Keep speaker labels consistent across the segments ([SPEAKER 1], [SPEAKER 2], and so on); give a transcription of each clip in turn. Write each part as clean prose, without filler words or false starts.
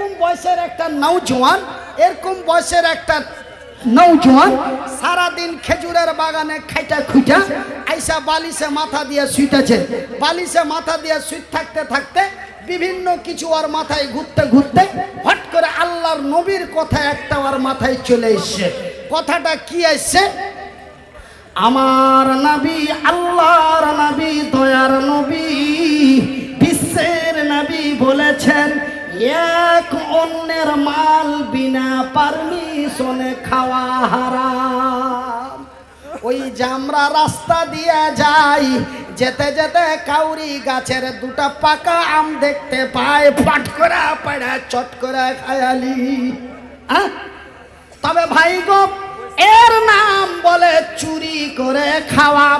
[SPEAKER 1] এরকম বয়সের একটা নওজোয়ান, এরকম বয়সের একটা নওজোয়ান সারাদিন খেজুরের বাগানে খাইটা খুঁটা আইসা বালিশে মাথা দিয়ে শুইতেছে। বালিশে মাথা দিয়ে শুইতে থাকতে থাকতে বিভিন্ন কিছু ওর মাথায় ঘুরতে ঘুরতে হট করে আল্লাহর নবীর কথা একটা ওর মাথায় চলে এসছে। কথাটা কি আসছে? আমার নবী, আল্লাহর নবী, দয়ার নবী, বিশ্বের নবী বলেছেন, এক অন্যের মাল বিনা পারমিশনে খাওয়া হারাম। ওই যে আমরা রাস্তা দিয়ে যাই, যেতে যেতে কাউরি গাছের দুটা পাকা আম দেখতে পাই, ফট করে পাড়া চট করে খায়ালি। তবে ভাই গো, এর নাম বলে চুরি করে খাওয়া,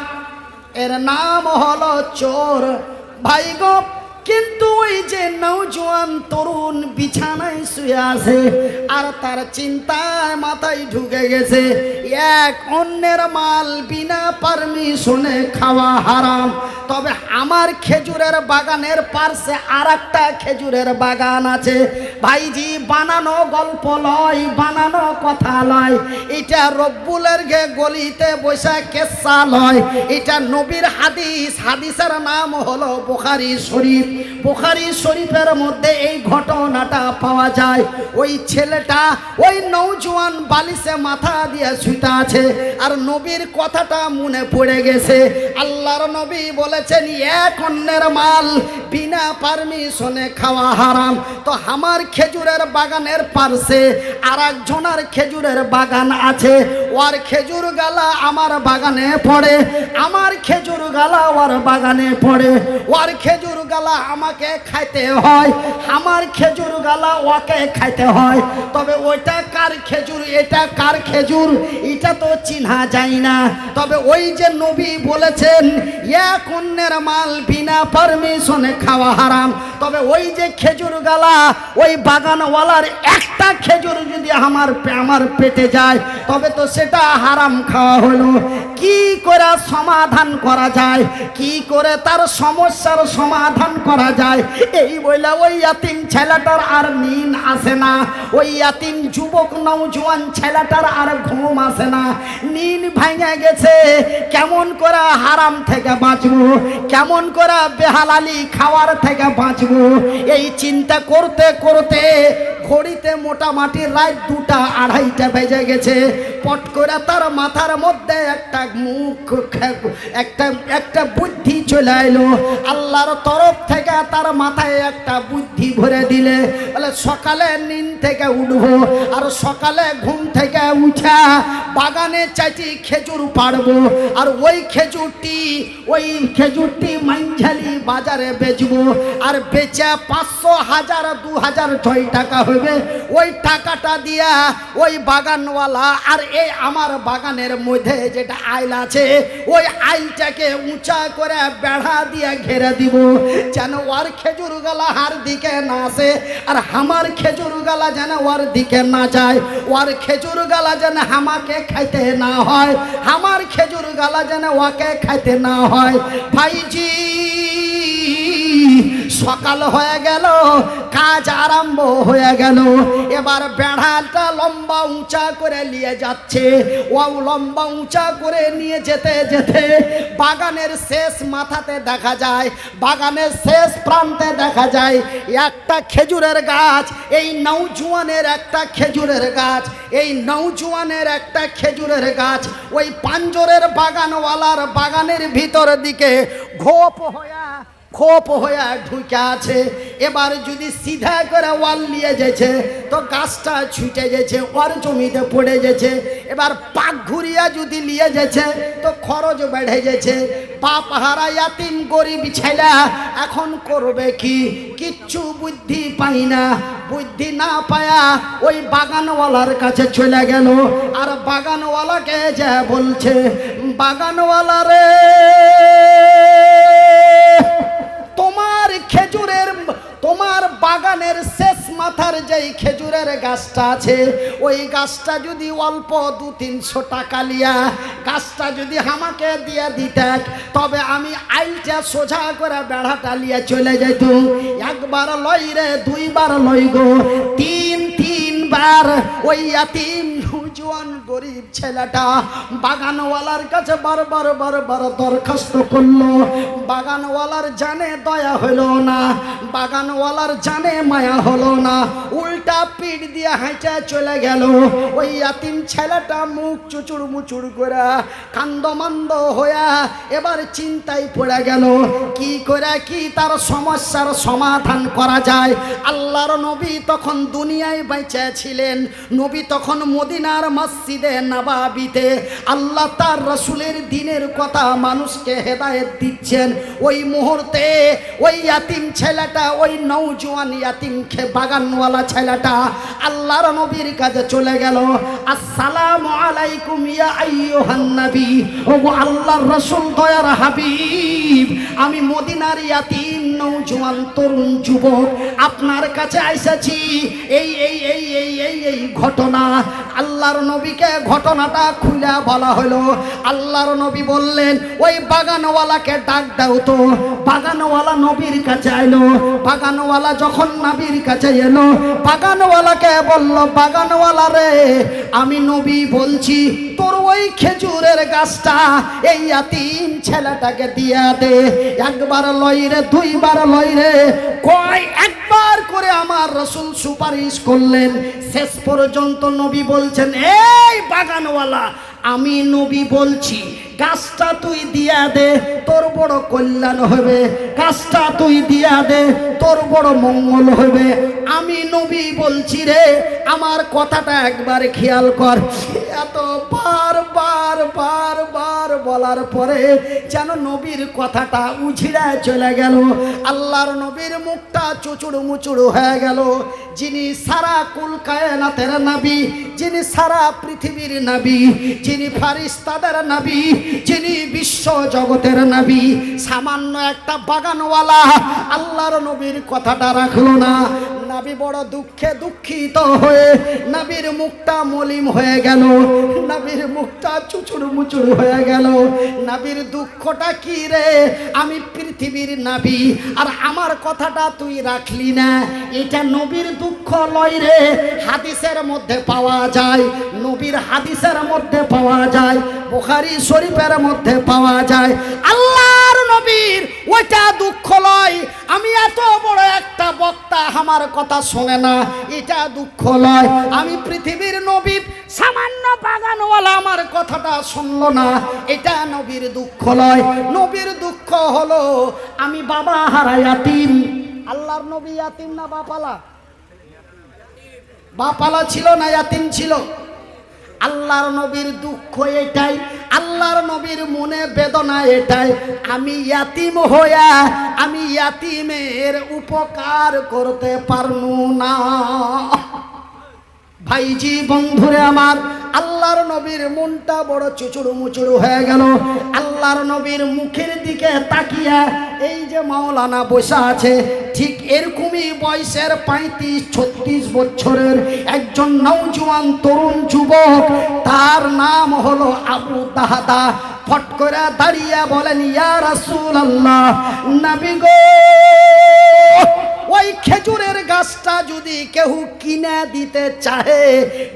[SPEAKER 1] এর নাম হলো চোর ভাই গো। কিন্তু ওই যে নওজোয়ান তরুণ বিছানায় শুয়ে আছে আর তার চিন্তায় মাথায় ঢুকে গেছে এক অন্যের মাল বিনা পারমিশনে খাওয়া হারাম। তবে আমার খেজুরের বাগানের পাশে আর একটা খেজুরের বাগান আছে ভাইজি। বানানো গল্প লয়, বানানো কথা লয়, এটা রব্বুলের গলিতে বসে কেসা লয়, এটা নবীর হাদিস। হাদিসের নাম হলো বুখারী শরীফ। বুখারী শরীফের মধ্যে এই ঘটনাটা পাওয়া যায়। ওই ছেলেটা, ওই নওজোয়ান বালিশে মাথা দিয়ে শুইতে আছে আর নবীর কথাটা মনে পড়ে গেছে। আল্লাহর নবী বলেছেন, এক অন্যের মাল বিনা পারমিশনে খাওয়া হারাম। তো আমার খেজুরের বাগানের পাশে আর একজনের খেজুরের বাগান আছে, ওর খেজুর গালা আমার বাগানে পড়ে, আমার খেজুর গালা ওর বাগানে পড়ে, ওর খেজুর গালা আমাকে খাইতে হয়, আমার খেজুর গালা ওকে খাইতে হয়। তবে ওইটা কার খেজুর, এটা কার খেজুর, এটা তো চিনা যায় না। তবে ওই যে নবী বলেছেন এক অন্যের মাল বিনা পারমিশনে খাওয়া হারাম। তবে ওই যে খেজুর গালা, ওই বাগানওয়ালার একটা খেজুর যদি আমার পেটে যায় তবে তো সেটা হারাম খাওয়া হলো। কি করে সমাধান করা যায়, কি করে তার সমস্যার সমাধান করা যায়, এই বলে ওই ইয়াতিম ছেলেটার আর নিন আসে না, ওই ইয়াতিম যুবক নওজোয়ান ছেলেটার আর ঘুম আসে না, নিন ভেঙে গেছে। কেমন করে হারাম থেকে বাঁচবো, কেমন করে বেহালালি খাওয়ার থেকে বাঁচবো, এই চিন্তা করতে করতে ঘড়িতে মোটামুটি রাত 2টা 2:30 বেজে গেছে। পট করে তার মাথার মধ্যে একটা মুখ একটা বুদ্ধি চলে এলো। আল্লাহর তরফ থেকে তার মাথায় একটা বুদ্ধি ভরে দিলে, বলে সকালে নিন থেকে উঠবো আর সকালে ঘুম থেকে উঠা বাগানে চাইছি খেজুর পাড়বো আর ওই খেজুরটি মাইঝালি বাজারে বেচবো আর বেচে 500, 1000, 2000 6 টাকা হবে। ওই টাকাটা দিয়া ওই বাগানওয়ালা আর এই আমার বাগানের মধ্যে যেটা আইল আছে ওই আইলটাকে উঁচা করে বেড়া দিয়ে ঘেরে দিব, যেন ওর খেজুর গালা হার দিকে না আসে আর আমার খেজুর গালা যেন ওর দিকে না যায়, ওর খেজুর গালা যেন আমাকে খাইতে না হয়, আমার খেজুর গালা যেন ওকে খাইতে না হয়। ভাইজি সকাল হয়ে গেল, কাজ আরম্ভ হয়ে গেল। এবার বেড়াটা লম্বা উঁচা করে নিয়ে যাচ্ছে, ও লম্বা উঁচা করে নিয়ে যেতে যেতে বাগানের শেষ মাথাতে দেখা যায়, বাগানের শেষ প্রান্তে দেখা যায় একটা খেজুরের গাছ। এই নওজোয়ানের একটা খেজুরের গাছ, এই নওজোয়ানের একটা খেজুরের গাছ ওই পাঞ্জরের বাগানওয়ালার বাগানের ভিতর দিকে খোপ হয়ে ঢুকে আছে। এবার যদি সিধা করে ওয়াল নিয়ে যেছে তো গাছটা ছুটে গেছে, ওর জমিতে পড়ে গেছে। এবার পাক ঘুরিয়া যদি নিয়ে যেছে তো খরচ বেড়ে গেছে। বাপ হারা ইয়াতিম গরিব ছেলে এখন করবে কি, কিচ্ছু বুদ্ধি পাই না। বুদ্ধি না পায়া ওই বাগানওয়ালার কাছে চলে গেল আর বাগানওয়ালাকে যে বলছে, বাগানওয়ালা রে, তোমার বাগানের শেষ মাথার যেই খেজুরের গাছটা আছে ওই গাছটা যদি অল্প 200-300 টাকা লিয়া গাছটা যদি আমাকে দিয়ে দিতে তবে আমি আইলটা সোজা করে বেড়াটা লিয়া চলে যাইত। একবার লই রে, দুইবার লই গো, তিনবার ওই ইয়াতিম নওজোয়ান গরিব ছেলেটা বাগানওয়ালার কাছে বারবার দরখাস্ত করলো। বাগানওয়ালার জানে দয়া হলো না, বাগানওয়ালার জানে মায়া হলো না, উল্টা পিঠ দিয়ে হাঁটে চলে গেল। ওই ইয়াতিম ছেলেটা মুখ চুচুড় মুচুড় করে কান্দমান্দ হইয়া এবার চিন্তায় পড়ে গেল কি করে কি তার সমস্যার সমাধান করা যায়। আল্লাহর নবী তখন দুনিয়ায় বেঁচে ছিলেন, নবী তখন মদিনার মসজিদে নববীতে আল্লাহ তার রাসূলের দ্বীনের কথা মানুষকে হেদায়েত দিচ্ছেন। ওই মুহূর্তে ওই ইয়াতিম ছেলেটা, ওই নওজোয়ান ইয়াতিম বাগানওয়ালা ছেলেটা আল্লাহর নবীর কাছে চলে গেল। আসসালামু আলাইকুম ইয়া আইয়ুহান নবী, ওগো আল্লাহর রাসূল দয়ার হাবিব, আমি মদিনার ইয়াতিম নওজোয়ান তরুণ যুবক আপনার কাছে এসেছি। এই এই এই এই এই এই ঘটনা আল্লাহর নবীকে ঘটনাটা খুলে বলা হলো। আল্লাহর নবী বললেন ওই বাগানওয়ালাকে ডাক দাও তো। বাগানওয়ালা নবীর কাছে এলো। বাগানওয়ালা যখন নবীর কাছে এলো, বাগানওয়ালাকে বলল, বাগানওয়ালা রে, আমি নবী বলছি তোর ওই খেজুরের গাছটা এই ইয়াতিম ছেলেটাকে দিয়া দে। একবার লই রে, দুইবার লই রে, কয় একবার করে আমার রাসূল সুপারিশ করলেন। শেষ পর্যন্ত নবী বলছেন, এই বাগানওয়ালা, আমি নবী বলছি গাছটা তুই দিয়া দে, তোর বড় কল্যাণ হবে, গাছটা তুই দিয়া দে, তোর বড় মঙ্গল হবে। আমি নবী বলছি রে, আমার কথাটা একবার খেয়াল কর। এত বার বলার পরে যেন নবীর কথাটা উঝিড়ে চলে গেল। আল্লাহর নবীর মুখটা চুচুড় মুচুড় হয়ে গেল। যিনি সারা কুল কায়নাতের নবী, যিনি সারা পৃথিবীর নবী, যিনি ফারিস্তাদের নবী, যিনি বিশ্ব জগতের নবী, সামান্য একটা বাগানওয়ালা আল্লাহর নবীর কথাটা রাখলো না। নবী বড় দুঃখে দুঃখিত হয়ে নবীর মুখটা মলিন হয়ে গেল, নবীর মুখটা চুচুড় মুচুড় হয়ে গেল। নবীর দুঃখটা কি রে, আমি পৃথিবীর নবী আর আমার কথাটা তুই রাখলি না। এটা নবীর দুঃখ লয় রে, হাদিসের মধ্যে পাওয়া যায়, নবীর হাদিসের মধ্যে পাওয়া যায়, বুখারী শরীফের মধ্যে পাওয়া যায়। আল্লাহর নবীর ওইটা দুঃখ লয়, আমি এত বড় একটা বক্তা আমার কথা শোনে না, এটা দুঃখ লয়। আমি পৃথিবীর নবী, সামান্য বাগানওয়ালা আমার কথাটা শুনলো না, এটা নবীর দুঃখ লয়। নবীর দুঃখ হলো আমি বাবা হারা ইয়াতিম। আল্লাহর নবী ইয়াতিম না বাপালা? বাপালা ছিল না ইয়াতিম ছিল? আল্লাহর নবীর দুঃখ এটাই, আল্লাহর নবীর মনে বেদনা এটাই, আমি ইয়াতিম হইয়া আমি ইয়াতিমের উপকার করতে পারনু না। ভাইজি বন্ধুরে আমার, আল্লাহর নবীর মনটা বড় চুচুড়ু মুচুড়ু হয়ে গেল। আল্লাহর নবীর মুখের দিকে তাকিয়া এই যে মাওলানা বসা আছে, ঠিক এরকমই বয়সের 35-36 বছরের একজন নওজোয়ান তরুণ যুবক, তার নাম হলো আবু দাহদা। ফট করে দাঁড়িয়ে বলেন, ইয়া রাসূলুল্লাহ, নবী গো, ওই খেজুরের গাছটা যদি কেউ কিনে দিতে চাহে,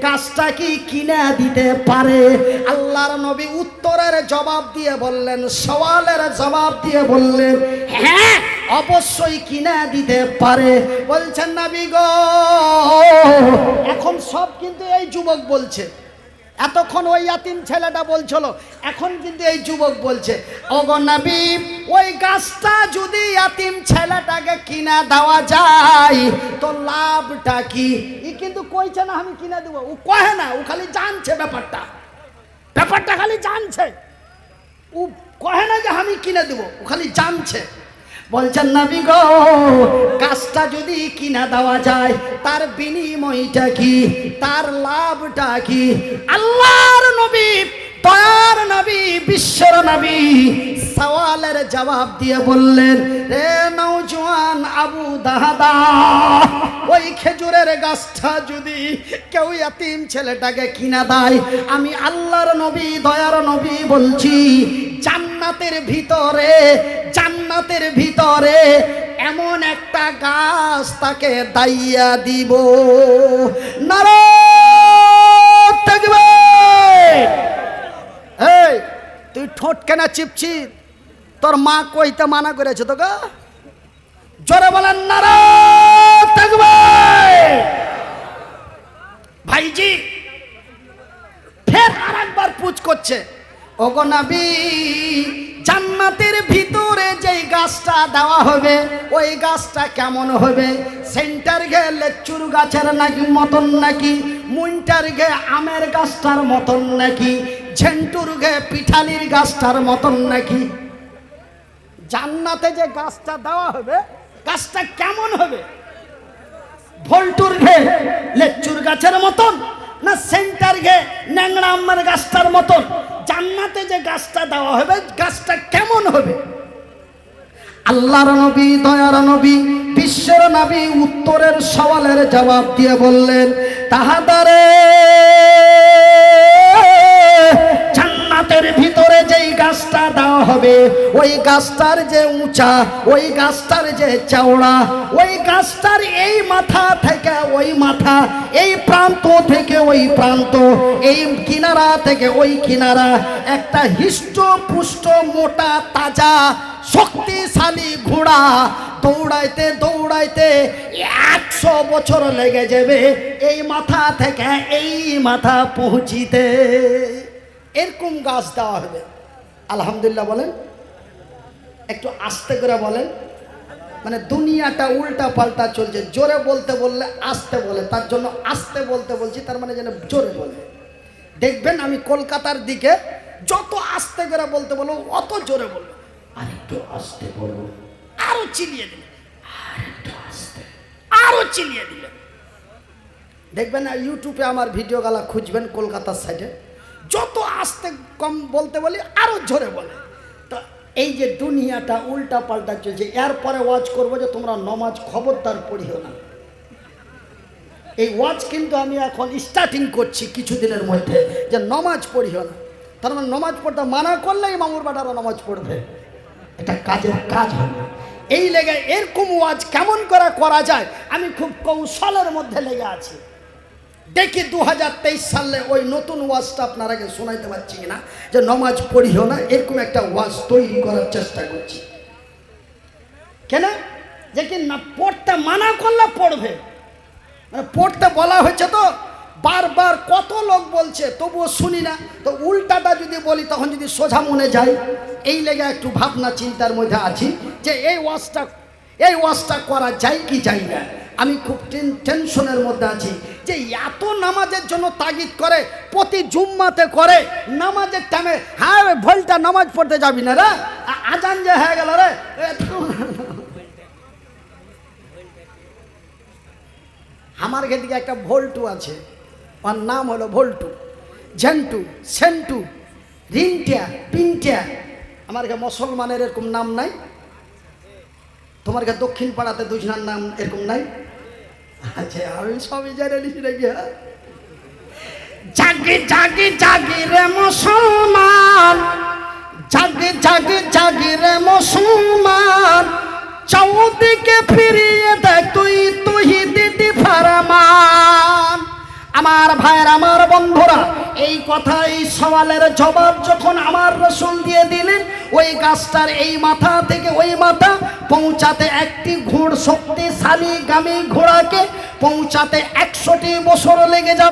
[SPEAKER 1] গাছটা কি কিনে দিতে পারে? আল্লাহর নবী উত্তরের জবাব দিয়ে বললেন, সওয়ালের জবাব দিয়ে বললেন, হ্যাঁ অবশ্যই কিনে দিতে পারে। বলছেন নবী গো, এখন সব কিন্তু এই যুবক বলছে, এতক্ষণ ওই ইয়াতিম ছেলেটা বলছিল, এখন কিন্তু এই যুবক বলছে, ওগো নবী, ওই গাছটা যদি ইয়াতিম ছেলেটাকে কিনা দেওয়া যায় তো লাভটা কি? ই কিন্তু কইছে না আমি কিনা দেবো, ও কহে না, ও খালি জানছে ব্যাপারটা, ব্যাপারটা খালি জানছে, ও কহে না যে আমি কিনে দেবো, ও খালি জানছে। বলছেন নবী গো, গাছটা যদি কিনা দেওয়া যায় তার বিনিময়টা কি, তার লাভটা কি? আল্লাহর নবী দয়ার নবী বিশ্বের নবী সওয়ালের জবাব দিয়ে বললেন, রে নওজোয়ান আবু দাহাদা, ওই খেজুরের গাছটা যদি কেউ ইয়াতিম ছেলেটাকে কিনা দেয়, আমি আল্লাহর নবী দয়ার নবী বলছি, জান্নাতের ভিতরে এমন একটা গাছ তাকে দাইয়া দিব। নারায়ে তাকবীর। এই তুই ঠোঁট কেনা চিপছি? তোর মা কইতে মানা করেছে তোকে? জোরে বলেন নারায়ে তাকবীর। ভাইজি ফের আরেকবার পুছ করছে, ওগো নবী, জান্নাতের ভিতরে যেই গাছটা দেওয়া হবে ওই গাছটা কেমন হবে? সেন্টার গে লেচুর গাছের নাকি মতন, নাকি মুন্টার গে আমের গাছটার মতন, নাকি ঝেন্টুর গে পিঠালির গাছটার মতন, নাকি? জান্নাতে যে গাছটা দেওয়া হবে গাছটা কেমন হবে? ভল্টুর ঘে লেচুর গাছের মতন, না সেন্টার ঘে ন্যাংরা আমের গাছটার মতন? জান্নাতে যে গাছটা দেওয়া হবে গাছটা কেমন হবে? আল্লাহর নবী দয়ার নবী বিশ্বের নবী উত্তরের সওয়ালের জবাব দিয়ে বললেন, তাহাদারে, জান্নাতের ভিতরে যেই গাছটা দেওয়া হবে ওই গাছটার যে উঁচা, ওই গাছটার যে চওড়া, ওই গাছটার এই মাথা থেকে ওই মাথা, এই প্রান্ত থেকে ওই প্রান্ত, এই কিনারা থেকে ওই কিনারা একটা হিষ্টপুষ্ট মোটা তাজা শক্তিশালী ঘোড়া দৌড়াইতে দৌড়াইতে 100 বছর লেগে যাবে এই মাথা থেকে এই মাথা পৌঁছিতে। এরকম গাছ দেওয়া হবে। আলহামদুলিল্লাহ বলেন, একটু আস্তে করে বলেন। মানে দুনিয়াটা উল্টা পাল্টা চলছে, জোরে বলতে বললে আস্তে বলে, তার জন্য আস্তে বলতে বলছি, তার মানে যেন জোরে বলে। দেখবেন আমি কলকাতার দিকে যত আস্তে করে বলতে বলবো অত জোরে বলবো, আর একটু আস্তে বলবো, আরো চিলিয়ে দিলে, আর একটু আস্তে, আরো চিলিয়ে দিলে। দেখবেন না ইউটিউবে আমার ভিডিও গালা খুঁজবেন কলকাতার সাইডে, যত আস্তে কম বলতে বলি আরো জোরে বলে। তো এই যে দুনিয়াটা উল্টা পাল্টা চলছে, এরপরে ওয়াজ করবো যে তোমরা নমাজ খবরদার পড়িও না। এই ওয়াজ কিন্তু আমি এখন স্টার্টিং করছি কিছুদিনের মধ্যে, যে নমাজ পড়িও না। তার মানে নমাজ পড়তে মানা করলেই মামুর বাটারা নমাজ পড়বে, এটা কাজের কাজ হবে। এই লেগে এরকম ওয়াজ কেমন করে করা যায় আমি খুব কৌশলের মধ্যে লেগে আছি। দেখি 2023 সালে ওই নতুন ওয়াজটা আপনারাকে শোনাইতে পারছি কিনা, যে নমাজ পড়িও না, এরকম একটা ওয়াজ তৈরি করার চেষ্টা করছি। কেন? যে কি না পড়তে মানা করলে পড়বে, মানে পড়তে বলা হয়েছে তো বারবার, কত লোক বলছে তবুও শুনি না। তো উল্টাটা যদি বলি তখন যদি সোজা মনে যায়, এই লেগে একটু ভাবনা চিন্তার মধ্যে আছি যে এই ওয়াজটা করা যায় কি যায় না। আমি খুব টেনশনের মধ্যে আছি যে এত নামাজের জন্য তাগিদ করে, প্রতি জুম্মাতে করে নামাজের টাইমে, হ্যাঁ ভোলটা নামাজ পড়তে যাবি না রে, আজান যে হয়ে গেল রে। আমার দিকে একটা ভোল্টু আছে, ওর নাম হলো ভোল্টু, ঝেন্টু, সেন্টু, রিনটিয়া, পিনটিয়া। আমার মুসলমানের এরকম নাম নাই? তোমার দক্ষিণ পাড়াতে দুজনার নাম এরকম নাই? আচ্ছা আমি সবই জানি নাকি। জাগি জাগি জাগি রে মুসলমান, জাগি জাগি জাগি রে মুসলমান, চৌদিকে ফিরিয়ে দেখ তুই দিদি ফরমান। আমার ভাইয়ের, আমার বন্ধুরা, এই কথা, এই সওয়ালের জবাব যখন আমার রাসূল দিয়ে দিলেন, ওই গাছটার এই মাথা থেকে ওই মাথা পৌঁছাতে একটি শক্তিশালী গামী ঘোড়াকে পৌঁছাতে 100টি বছর লেগে যাবে।